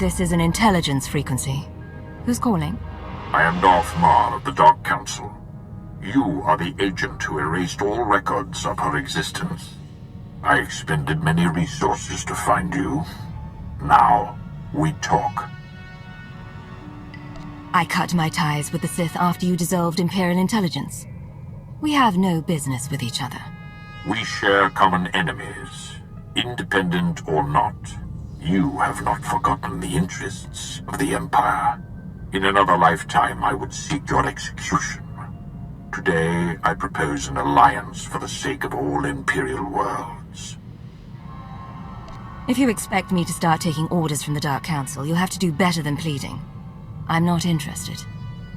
This is an intelligence frequency. Who's calling? I am Darth Marr of the Dark Council. You are the agent who erased all records of her existence. I expended many resources to find you. Now, we talk. I cut my ties with the Sith after you dissolved Imperial intelligence. We have no business with each other. We share common enemies, independent or not. You have not forgotten the interests of the Empire. In another lifetime, I would seek your execution. Today, I propose an alliance for the sake of all Imperial worlds. If you expect me to start taking orders from the Dark Council, you'll have to do better than pleading. I'm not interested.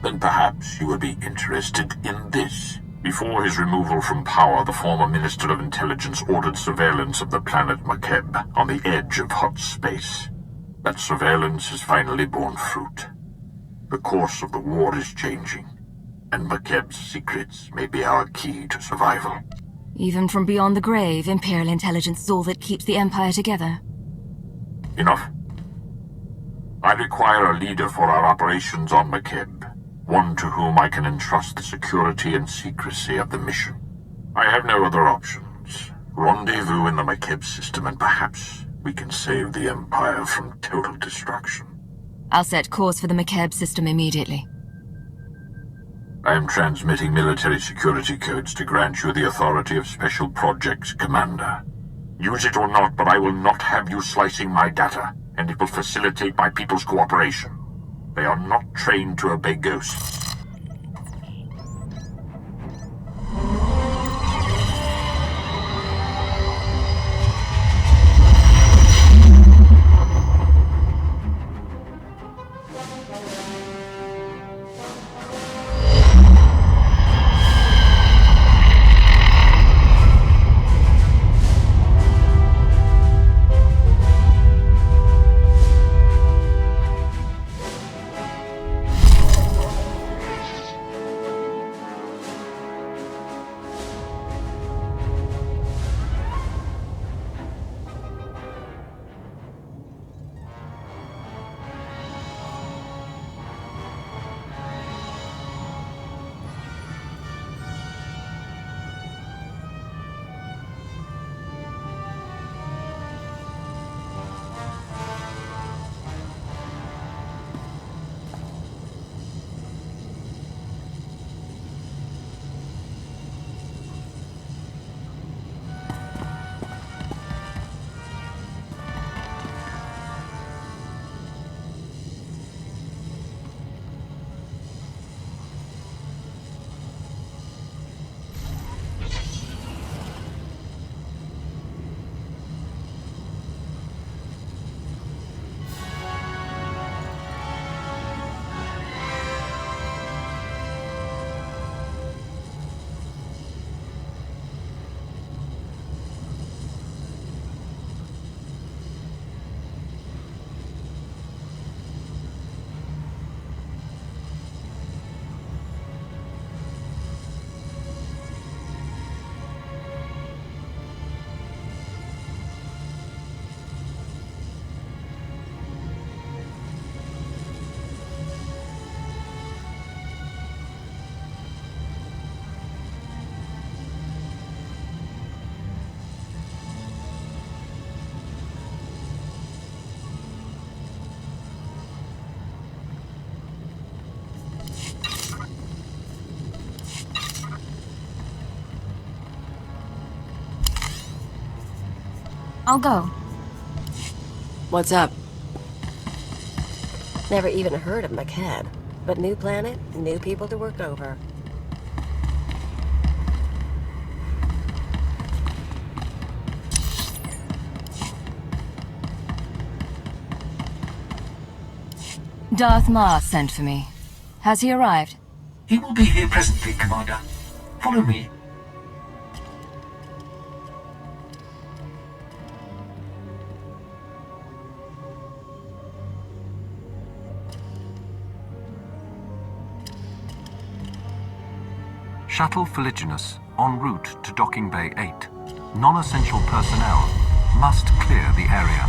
Then perhaps you would be interested in this. Before his removal from power, the former Minister of Intelligence ordered surveillance of the planet Makeb on the edge of hot space. That surveillance has finally borne fruit. The course of the war is changing, and Makeb's secrets may be our key to survival. Even from beyond the grave, Imperial intelligence is all that keeps the Empire together. Enough. I require a leader for our operations on Makeb. One to whom I can entrust the security and secrecy of the mission. I have no other options. Rendezvous in the Makeb system, and perhaps we can save the Empire from total destruction. I'll set course for the Makeb system immediately. I am transmitting military security codes to grant you the authority of Special Projects Commander. Use it or not, but I will not have you slicing my data, and it will facilitate my people's cooperation. They are not trained to obey ghosts. I'll go. What's up? Never even heard of Makeb, but new planet, new people to work over. Darth Marr sent for me. Has he arrived? He will be here presently, Commander. Follow me. Shuttle Fuliginous, en route to Docking Bay 8. Non-essential personnel must clear the area.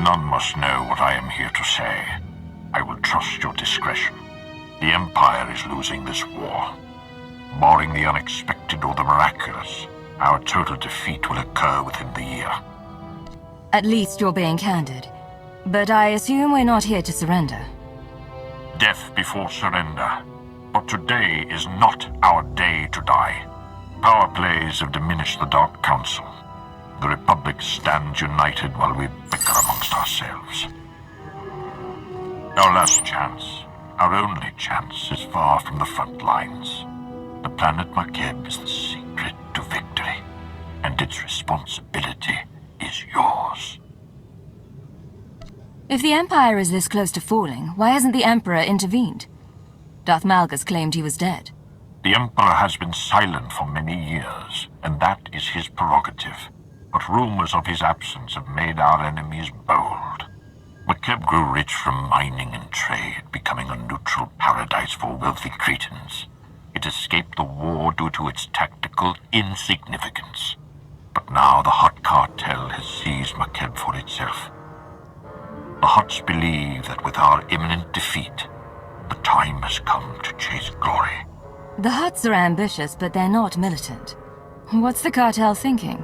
None must know what I am here to say. I will trust your discretion. The Empire is losing this war. Barring the unexpected or the miraculous, our total defeat will occur within the year. At least you're being candid. But I assume we're not here to surrender. Death before surrender. But today is not our day to die. Power plays have diminished the Dark Council. The Republic stands united while we bicker amongst ourselves. Our last chance, our only chance, is far from the front lines. The planet Makeb is the secret to victory, and its responsibility is yours. If the Empire is this close to falling, why hasn't the Emperor intervened? Darth Malgus claimed he was dead. The Emperor has been silent for many years, and that is his prerogative. But rumors of his absence have made our enemies bold. Makeb grew rich from mining and trade, becoming a neutral paradise for wealthy Cretans. It escaped the war due to its tactical insignificance. But now the Hutt cartel has seized Makeb for itself. The Hutts believe that with our imminent defeat, the time has come to chase glory. The Hutts are ambitious, but they're not militant. What's the cartel thinking?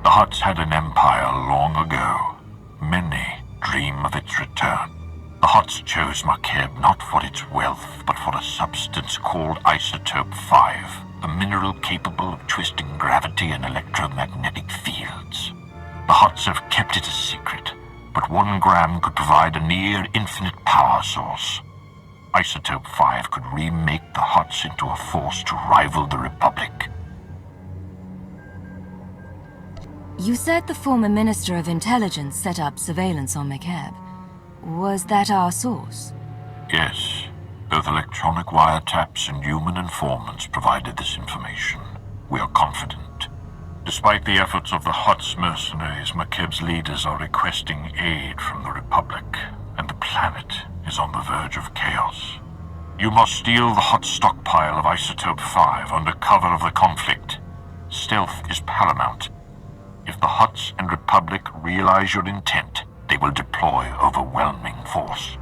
The Hutts had an empire long ago. Many dream of its return. The Hutts chose Makeb not for its wealth, but for a substance called Isotope 5, a mineral capable of twisting gravity and electromagnetic fields. The Hutts have kept it a secret, but 1 gram could provide a near-infinite power source. Isotope 5 could remake the Hutts into a force to rival the Republic. You said the former Minister of Intelligence set up surveillance on Makeb. Was that our source? Yes. Both electronic wiretaps and human informants provided this information. We are confident. Despite the efforts of the Hutts mercenaries, Makeb's leaders are requesting aid from the Republic, and the planet is on the verge of chaos. You must steal the Hutt stockpile of Isotope 5 under cover of the conflict. Stealth is paramount. If the Hutts and Republic realize your intent, they will deploy overwhelming force.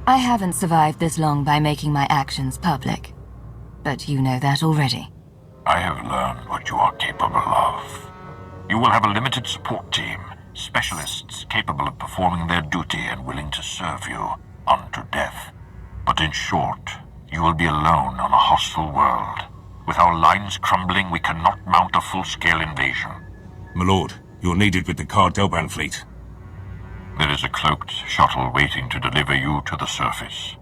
I haven't survived this long by making my actions public. But you know that already. I have learned what you are capable of. You will have a limited support team, specialists capable of performing their duty and willing to serve you unto death. But in short, you will be alone on a hostile world. With our lines crumbling, we cannot mount a full-scale invasion. My lord, you're needed with the Cardoban fleet. There is a cloaked shuttle waiting to deliver you to the surface.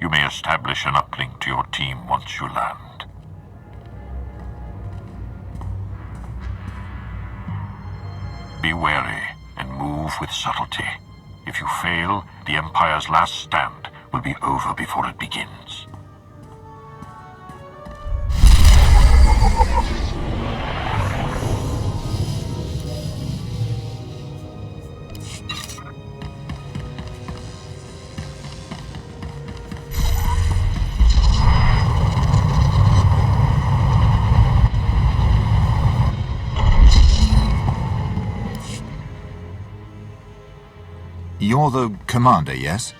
You may establish an uplink to your team once you land. Be wary and move with subtlety. If you fail, the Empire's last stand will be over before it begins. You're the commander, yes?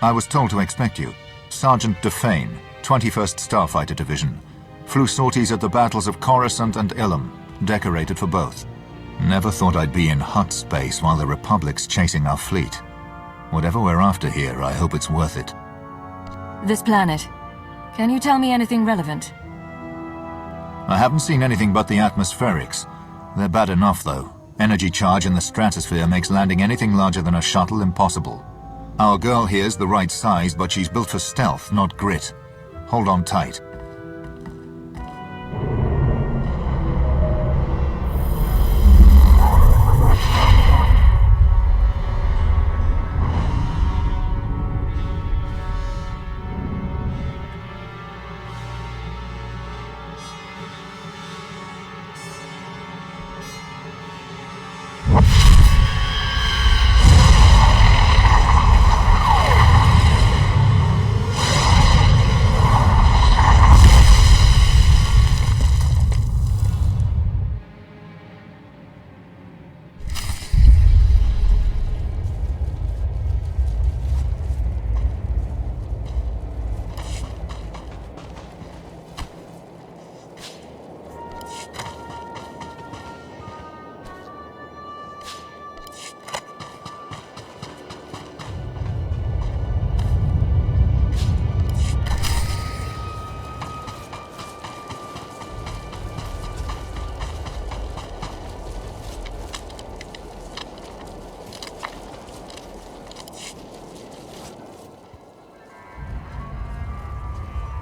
I was told to expect you. Sergeant Defane, 21st Starfighter Division. Flew sorties at the battles of Coruscant and Ilum, decorated for both. Never thought I'd be in Hutt space while the Republic's chasing our fleet. Whatever we're after here, I hope it's worth it. This planet. Can you tell me anything relevant? I haven't seen anything but the atmospherics. They're bad enough, though. Energy charge in the stratosphere makes landing anything larger than a shuttle impossible. Our girl here's the right size, but she's built for stealth, not grit. Hold on tight.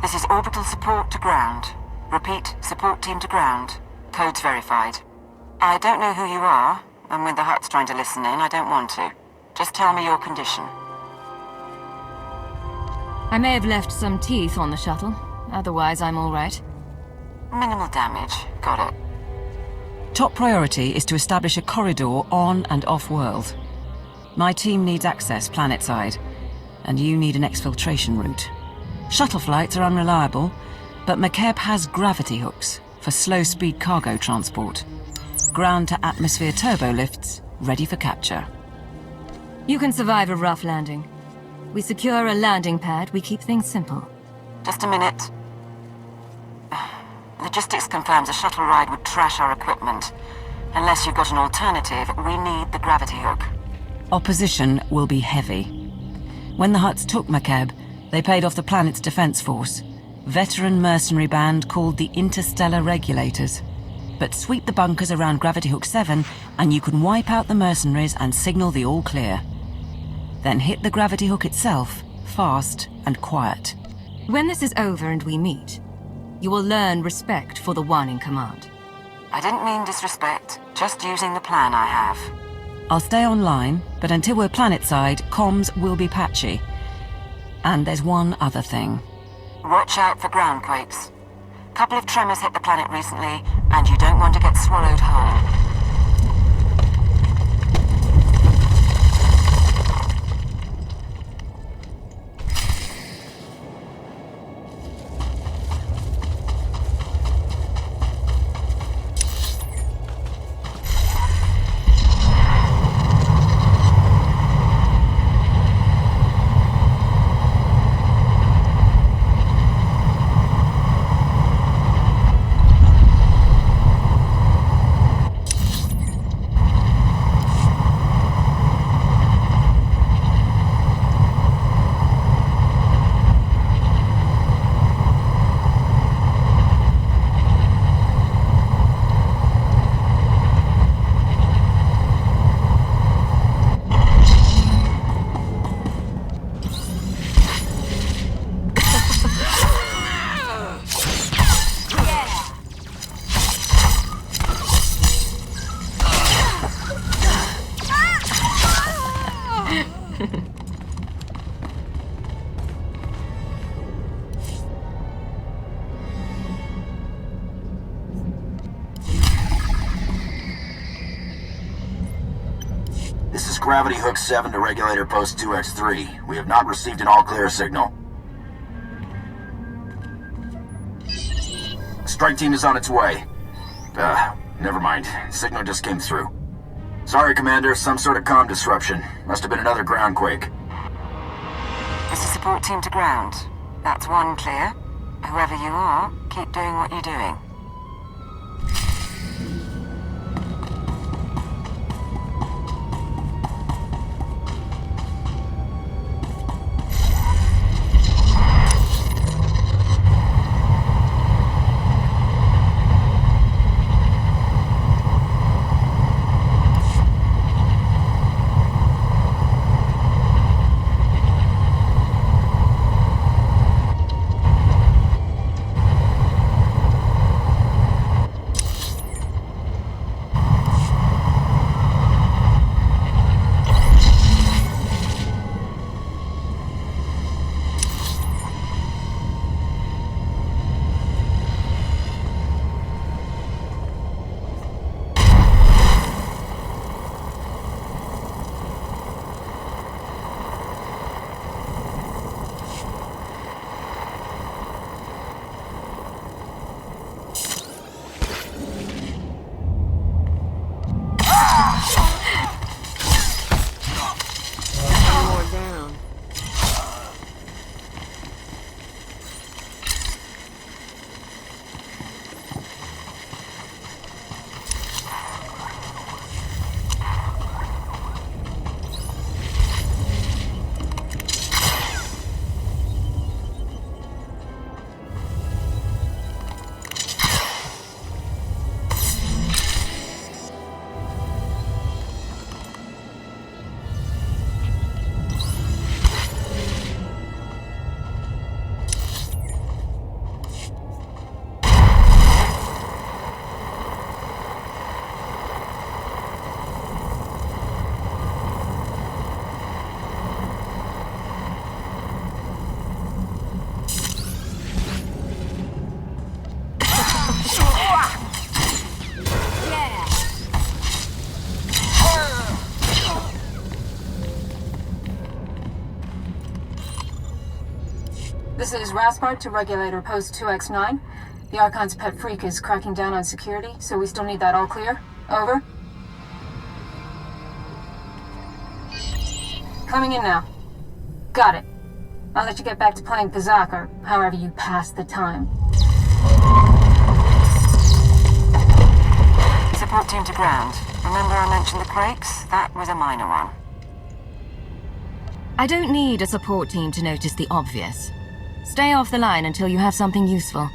This is orbital support to ground. Repeat, support team to ground. Codes verified. I don't know who you are, and with the Hutts trying to listen in, I don't want to. Just tell me your condition. I may have left some teeth on the shuttle. Otherwise, I'm all right. Minimal damage. Got it. Top priority is to establish a corridor on and off-world. My team needs access planet-side, and you need an exfiltration route. Shuttle flights are unreliable, but Makeb has gravity hooks for slow-speed cargo transport. Ground-to-atmosphere turbo lifts ready for capture. You can survive a rough landing. We secure a landing pad, we keep things simple. Just a minute. Logistics confirms a shuttle ride would trash our equipment. Unless you've got an alternative, we need the gravity hook. Opposition will be heavy. When the Hutts took Makeb, they paid off the planet's defense force. Veteran mercenary band called the Interstellar Regulators. But sweep the bunkers around Gravity Hook 7 and you can wipe out the mercenaries and signal the all clear. Then hit the Gravity Hook itself, fast and quiet. When this is over and we meet, you will learn respect for the one in command. I didn't mean disrespect, just using the plan I have. I'll stay online, but until we're planet-side, comms will be patchy. And there's one other thing. Watch out for ground quakes. Couple of tremors hit the planet recently, and you don't want to get swallowed whole. Gravity Hook 7 to Regulator Post 2X3. We have not received an all-clear signal. Strike team is on its way. Never mind. Signal just came through. Sorry, Commander. Some sort of comm disruption. Must have been another ground quake. This is support team to ground. That's one clear. Whoever you are, keep doing what you're doing. This is Raspart to Regulator Post 2X9. The Archon's pet freak is cracking down on security, so we still need that all clear. Over. Coming in now. Got it. I'll let you get back to playing Pazak, or however you pass the time. Support team to ground. Remember I mentioned the quakes? That was a minor one. I don't need a support team to notice the obvious. Stay off the line until you have something useful.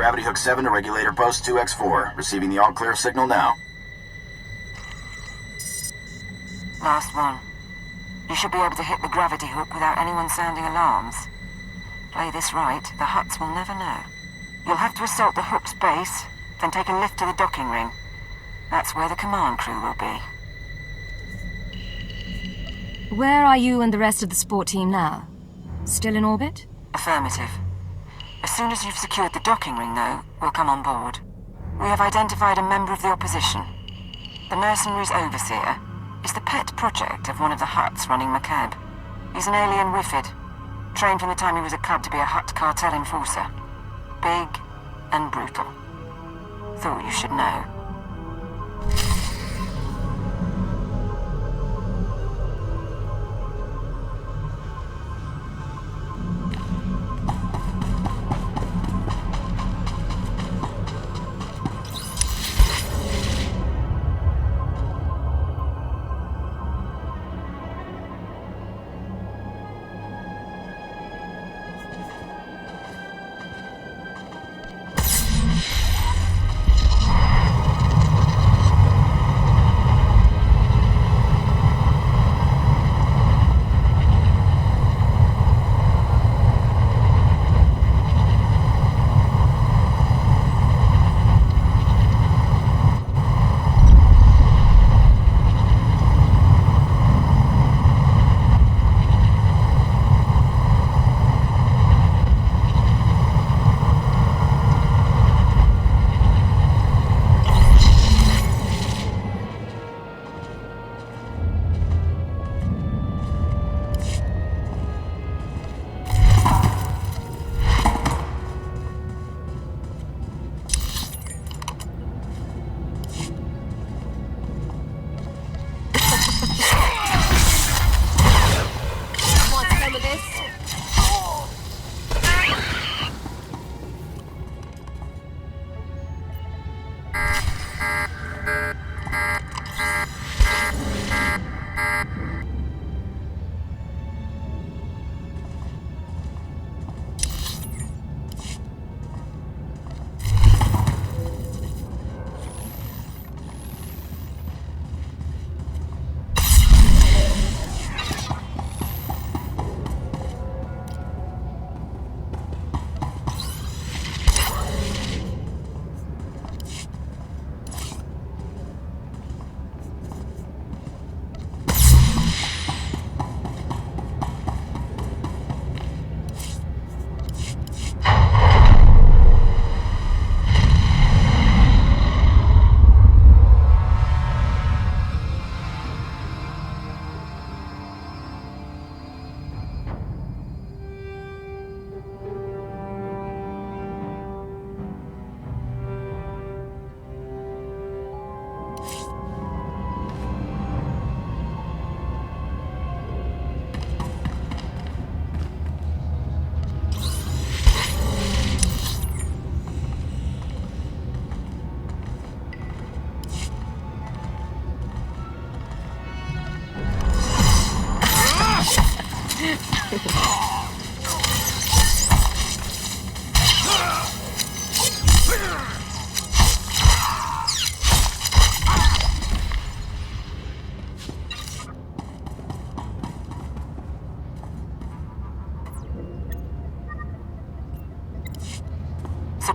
Gravity Hook 7 to Regulator Post 2X4. Receiving the all-clear signal now. Last one. You should be able to hit the gravity hook without anyone sounding alarms. Play this right, the Hutts will never know. You'll have to assault the hook's base, then take a lift to the docking ring. That's where the command crew will be. Where are you and the rest of the support team now? Still in orbit? Affirmative. As soon as you've secured the docking ring, though, we'll come on board. We have identified a member of the opposition. The Mercenaries' Overseer is the pet project of one of the Hutts running Makeb. He's an alien Wifid, trained from the time he was a cub to be a Hutt cartel enforcer. Big and brutal. Thought you should know.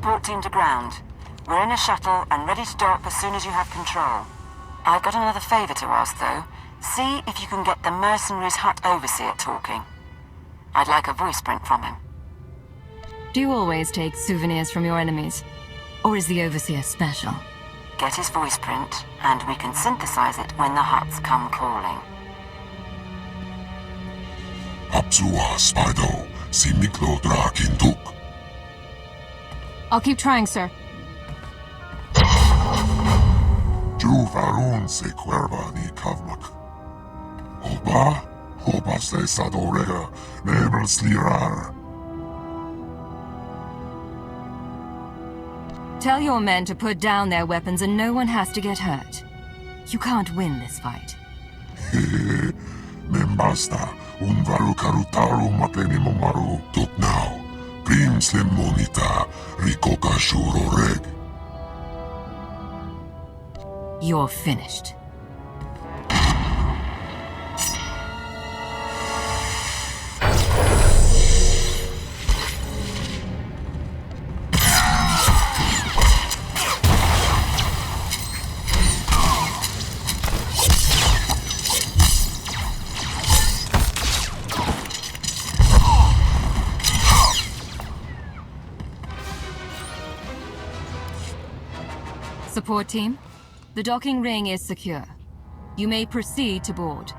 support team to ground. We're in a shuttle and ready to dock as soon as you have control. I've got another favor to ask, though. See if you can get the mercenaries' hut overseer talking. I'd like a voice print from him. Do you always take souvenirs from your enemies? Or is the overseer special? Get his voice print, and we can synthesize it when the huts come calling. Apsua Spido, si Miklo Drakinduk. I'll keep trying, sir. Juvarun se cuerva ni kavmak. Oba se sadorega, nebel slirar. Tell your men to put down their weapons and no one has to get hurt. You can't win this fight. Membasta, unvaru karutaru mapeni momaru, tuk now. Prim slim monita, rikoka shuro reg. You're finished. Support team, the docking ring is secure. You may proceed to board.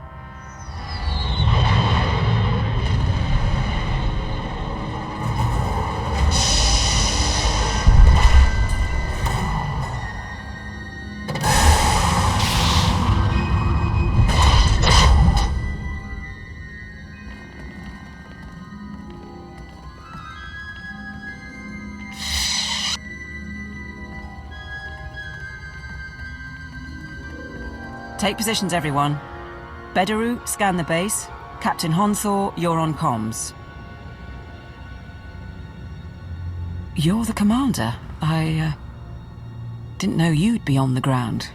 Take positions, everyone. Bedaru, scan the base. Captain Honthor, you're on comms. You're the commander. I didn't know you'd be on the ground.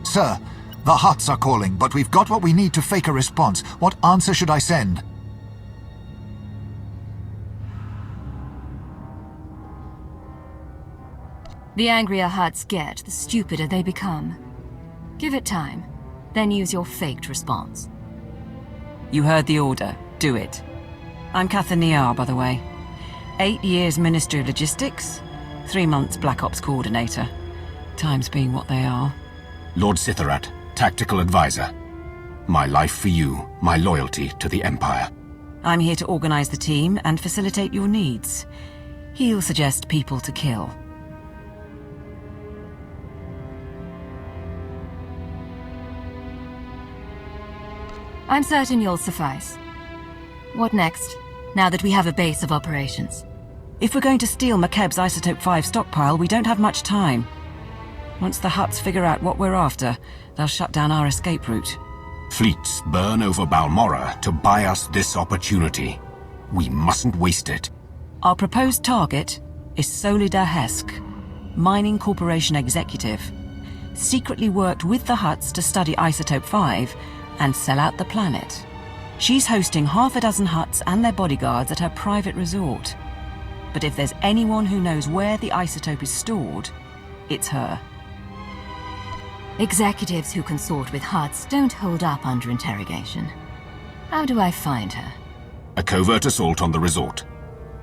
Sir, the huts are calling, but we've got what we need to fake a response. What answer should I send? The angrier huts get, the stupider they become. Give it time, then use your faked response. You heard the order. Do it. I'm Catherine Niar, by the way. 8 years Ministry of Logistics, 3 months Black Ops Coordinator. Times being what they are. Lord Sitharat, Tactical Advisor. My life for you, my loyalty to the Empire. I'm here to organize the team and facilitate your needs. He'll suggest people to kill. I'm certain you'll suffice. What next, now that we have a base of operations? If we're going to steal Makeb's Isotope 5 stockpile, we don't have much time. Once the huts figure out what we're after, they'll shut down our escape route. Fleets burn over Balmorra to buy us this opportunity. We mustn't waste it. Our proposed target is Solida Hesk, Mining Corporation executive. Secretly worked with the huts to study Isotope 5 and sell out the planet. She's hosting half a dozen huts and their bodyguards at her private resort. But if there's anyone who knows where the isotope is stored, it's her. Executives who consort with huts don't hold up under interrogation. How do I find her? A covert assault on the resort.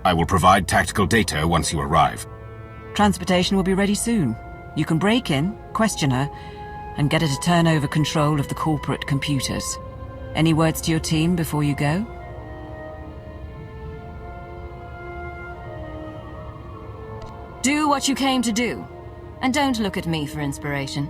I will provide tactical data once you arrive. Transportation will be ready soon. You can break in, question her, and get her to turn over control of the corporate computers. Any words to your team before you go? Do what you came to do, and don't look at me for inspiration.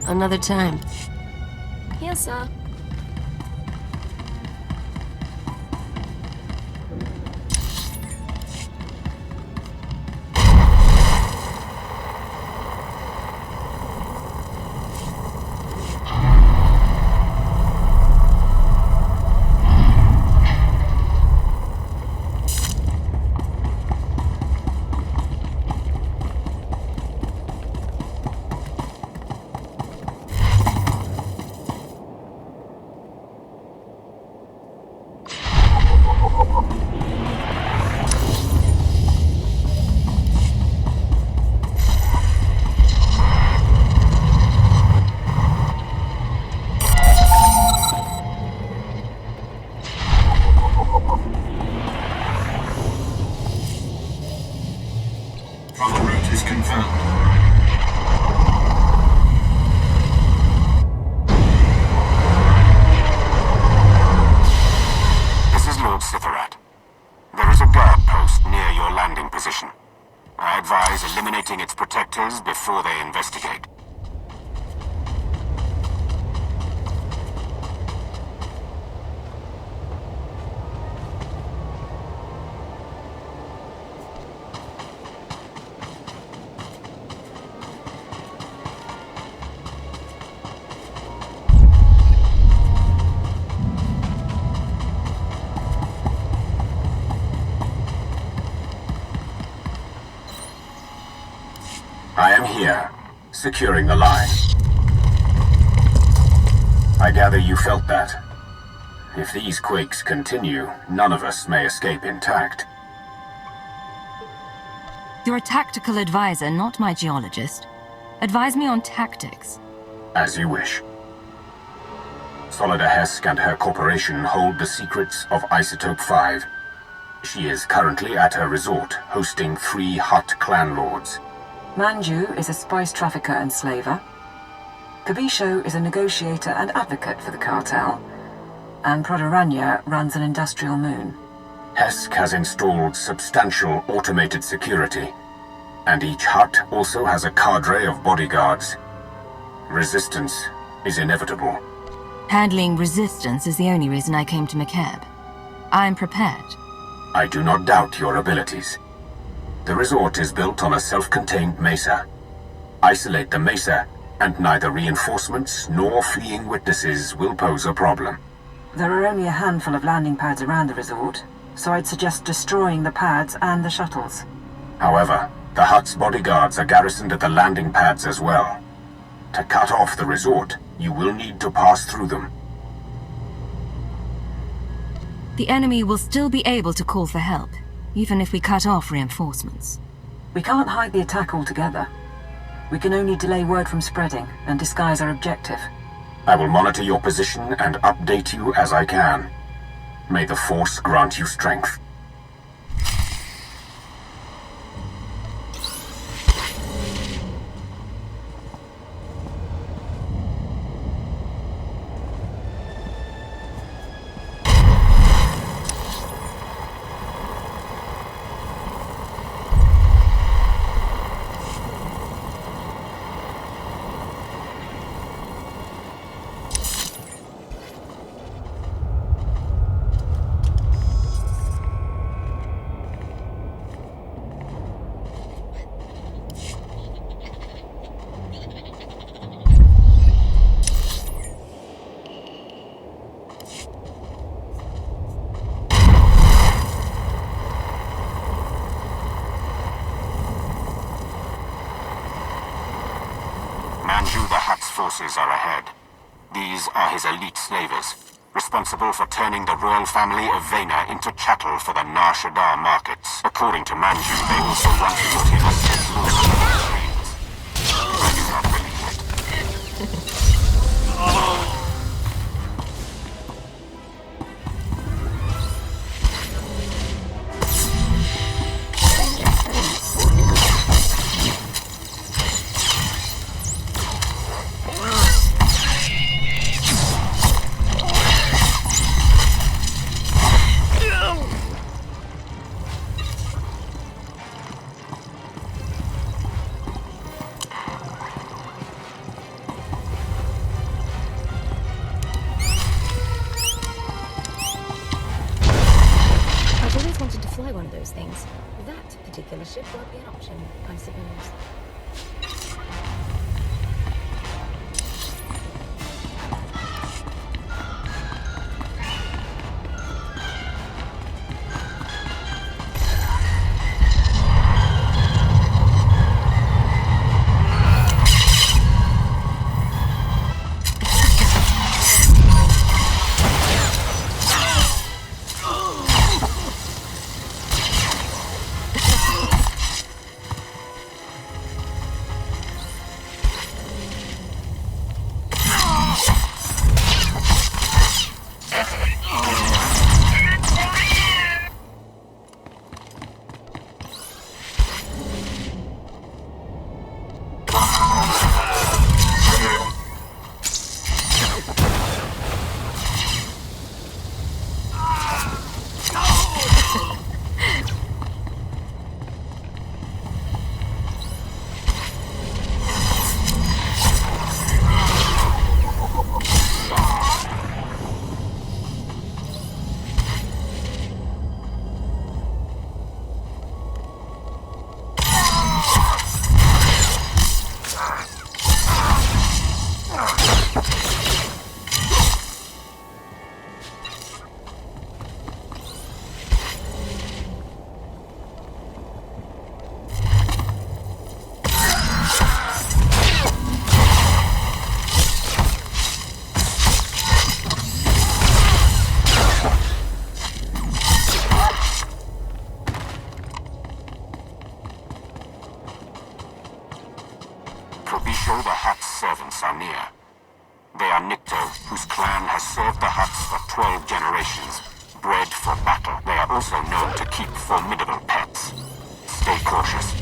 Another time. Yes, sir. Travel route is confirmed. This is Lord Cypher. There is a guard post near your landing position. I advise eliminating its protectors before they investigate. I am here, securing the line. I gather you felt that. If these quakes continue, none of us may escape intact. You're a tactical advisor, not my geologist. Advise me on tactics. As you wish. Solida Hesk and her corporation hold the secrets of Isotope 5. She is currently at her resort, hosting 3 Hutt clan lords. Manju is a spice trafficker and slaver. Kabisho is a negotiator and advocate for the cartel. And Prodoranya runs an industrial moon. Hesk has installed substantial automated security, and each hut also has a cadre of bodyguards. Resistance is inevitable. Handling resistance is the only reason I came to Makeb. I'm prepared. I do not doubt your abilities. The resort is built on a self-contained mesa. Isolate the mesa, and neither reinforcements nor fleeing witnesses will pose a problem. There are only a handful of landing pads around the resort, so I'd suggest destroying the pads and the shuttles. However, the Hutt's bodyguards are garrisoned at the landing pads as well. To cut off the resort, you will need to pass through them. The enemy will still be able to call for help, even if we cut off reinforcements. We can't hide the attack altogether. We can only delay word from spreading and disguise our objective. I will monitor your position and update you as I can. May the Force grant you strength. Manju the Hutt's forces are ahead. These are his elite slavers, responsible for turning the royal family of Vena into chattel for the Nar Shaddaa markets. According to Manju, they also want to put him as head lord of the streets. I do not believe it. Things. That particular ship won't be an option, I suppose. show the Hutt's servants are near. They are Nikto, whose clan has served the Hutts for 12 generations, bred for battle. They are also known to keep formidable pets. Stay cautious.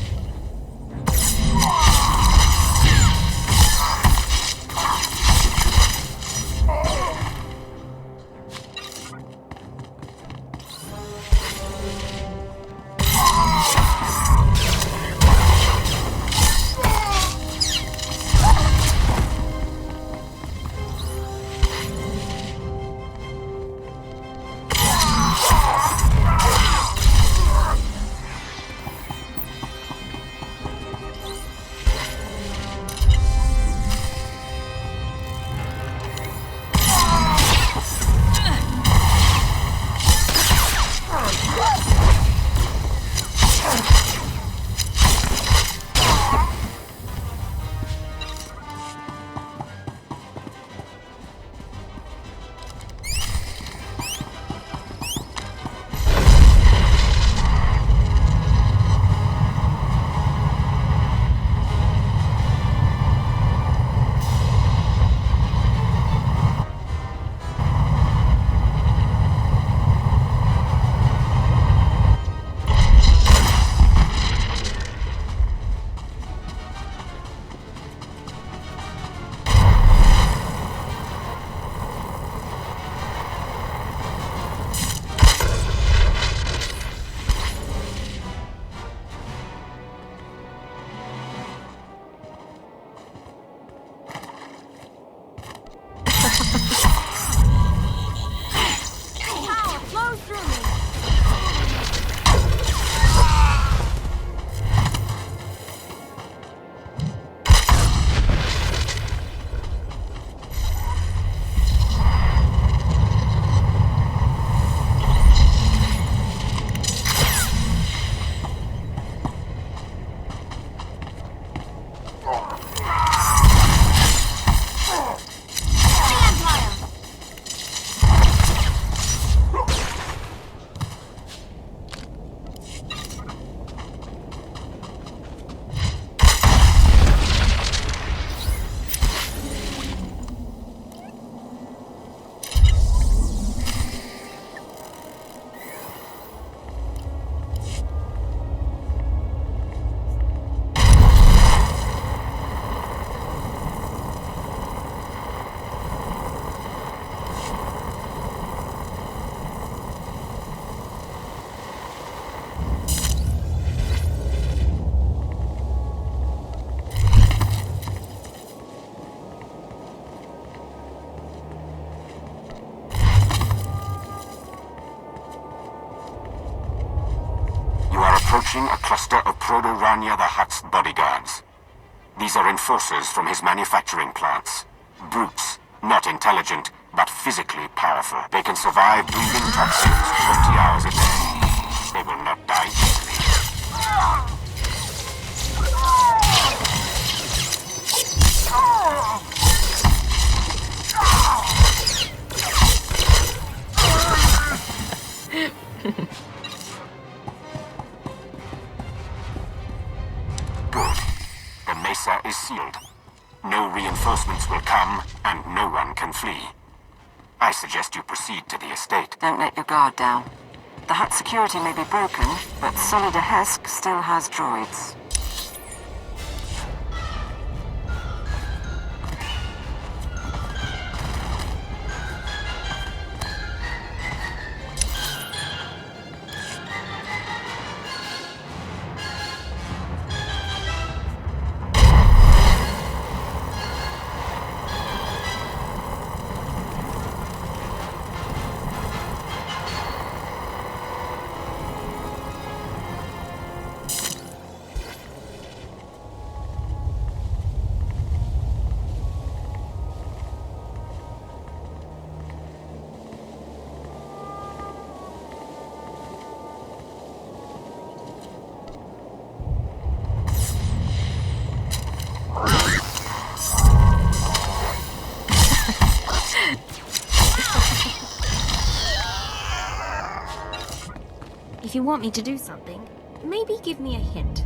Approaching a cluster of Proto-Rania the Hutt's bodyguards. These are enforcers from his manufacturing plants. Brutes, not intelligent, but physically powerful. They can survive breathing toxins 20 hours a day. They will not die easily. Is sealed. No reinforcements will come, and no one can flee. I suggest you proceed to the estate. Don't let your guard down. The Hutt security may be broken, but Solida Hesk still has droids. If you want me to do something, maybe give me a hint.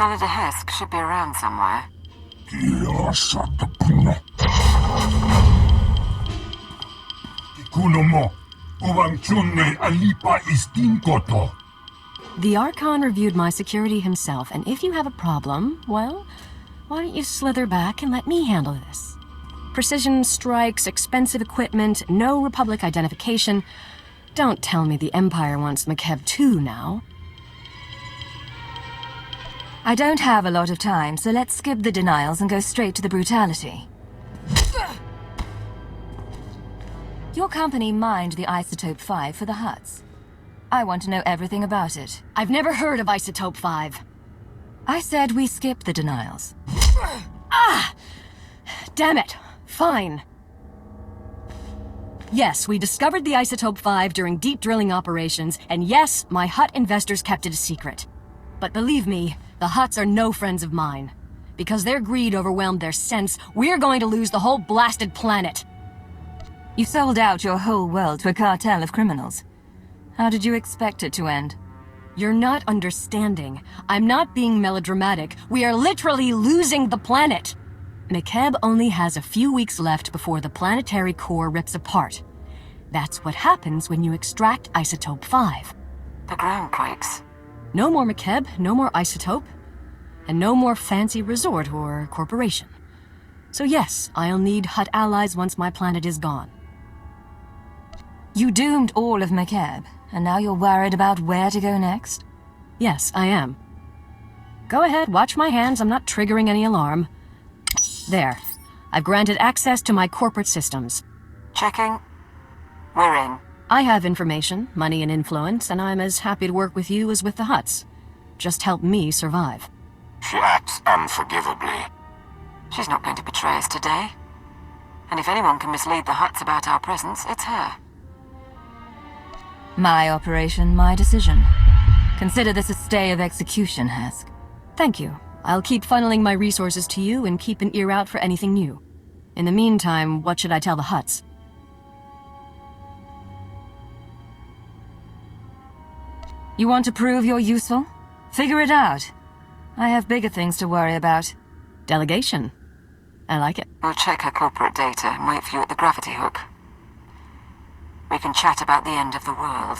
Senator Hesk should be around somewhere. The Archon reviewed my security himself, and if you have a problem, well, why don't you slither back and let me handle this? Precision strikes, expensive equipment, no Republic identification. Don't tell me the Empire wants Makeb too now. I don't have a lot of time, so let's skip the denials and go straight to the brutality. Your company mined the Isotope 5 for the Hutts. I want to know everything about it. I've never heard of Isotope 5. I said we skip the denials. Ah! Damn it. Fine. Yes, we discovered the Isotope 5 during deep drilling operations, and yes, my Hutt investors kept it a secret. But believe me, the Hutts are no friends of mine. Because their greed overwhelmed their sense, we're going to lose the whole blasted planet. You sold out your whole world to a cartel of criminals. How did you expect it to end? You're not understanding. I'm not being melodramatic. We are literally losing the planet. Makeb only has a few weeks left before the planetary core rips apart. That's what happens when you extract Isotope 5. The ground quakes. No more Makeb, no more Isotope, and no more fancy resort or corporation. So yes, I'll need Hutt allies once my planet is gone. You doomed all of Makeb, and now you're worried about where to go next? Yes, I am. Go ahead, watch my hands, I'm not triggering any alarm. There. I've granted access to my corporate systems. Checking. We're in. I have information, money and influence, and I'm as happy to work with you as with the Hutts. Just help me survive. She acts unforgivably. She's not going to betray us today. And if anyone can mislead the Hutts about our presence, it's her. My operation, my decision. Consider this a stay of execution, Hesk. Thank you. I'll keep funneling my resources to you and keep an ear out for anything new. In the meantime, what should I tell the Hutts? You want to prove you're useful? Figure it out. I have bigger things to worry about. Delegation. I like it. We'll check her corporate data and wait for you at the gravity hook. We can chat about the end of the world.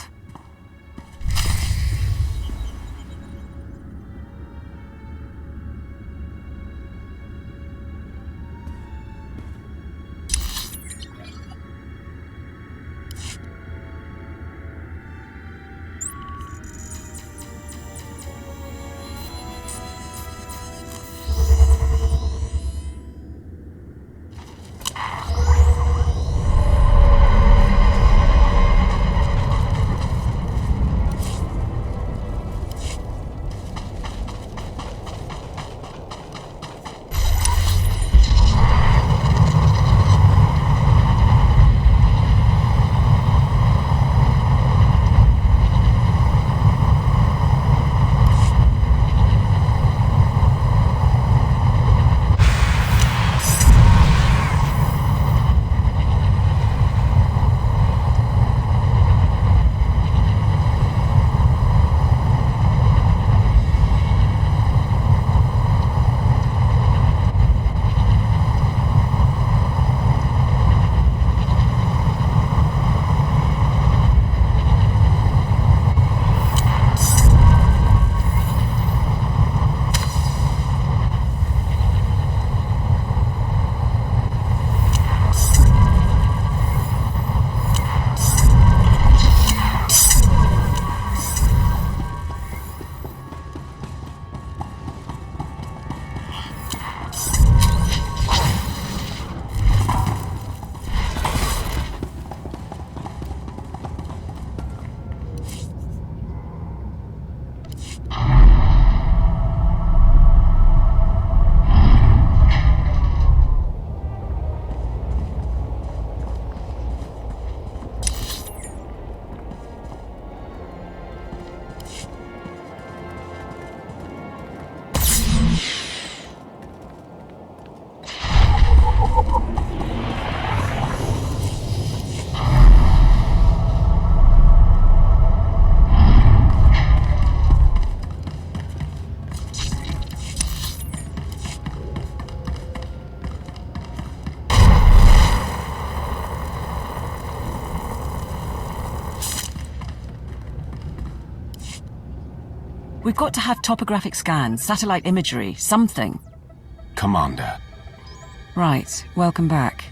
We've got to have topographic scans, satellite imagery, something. Commander. Right, welcome back.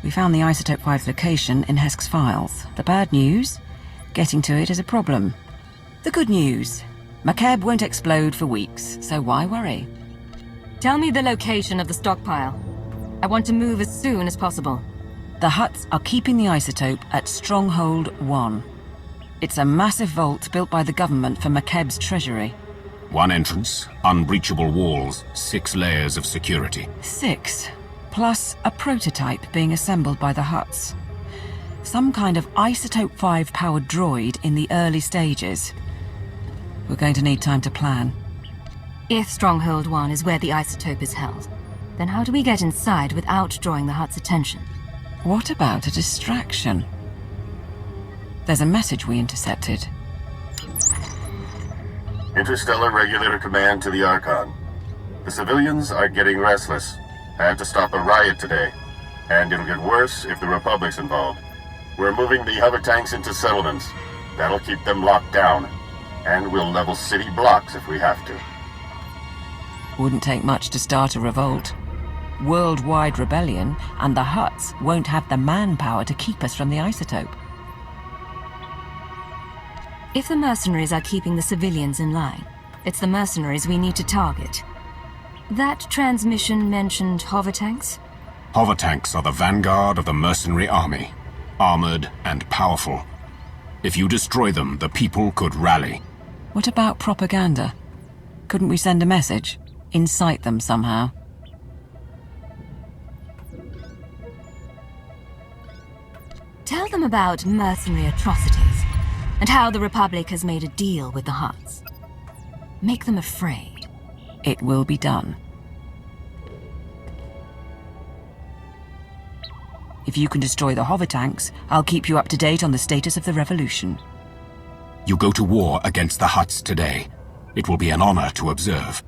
We found the Isotope 5's location in Hesk's files. The bad news? Getting to it is a problem. The good news? Makeb won't explode for weeks, so why worry? Tell me the location of the stockpile. I want to move as soon as possible. The Hutts are keeping the isotope at Stronghold 1. It's a massive vault built by the government for Makeb's treasury. One entrance, unbreachable walls, 6 layers of security. 6, plus a prototype being assembled by the Hutts. Some kind of Isotope 5-powered droid in the early stages. We're going to need time to plan. If Stronghold 1 is where the isotope is held, then how do we get inside without drawing the Hutt's attention? What about a distraction? There's a message we intercepted. Interstellar Regulator Command to the Archon. The civilians are getting restless. I had to stop a riot today, and it'll get worse if the Republic's involved. We're moving the hover tanks into settlements. That'll keep them locked down, and we'll level city blocks if we have to. Wouldn't take much to start a revolt. Worldwide rebellion, and the Hutts won't have the manpower to keep us from the isotope. If the mercenaries are keeping the civilians in line, it's the mercenaries we need to target. That transmission mentioned hover tanks? Hover tanks are the vanguard of the mercenary army. Armored and powerful. If you destroy them, the people could rally. What about propaganda? Couldn't we send a message? Incite them somehow? Tell them about mercenary atrocities, and how the Republic has made a deal with the Hutts. Make them afraid. It will be done. If you can destroy the hover tanks, I'll keep you up to date on the status of the revolution. You go to war against the Hutts today. It will be an honor to observe.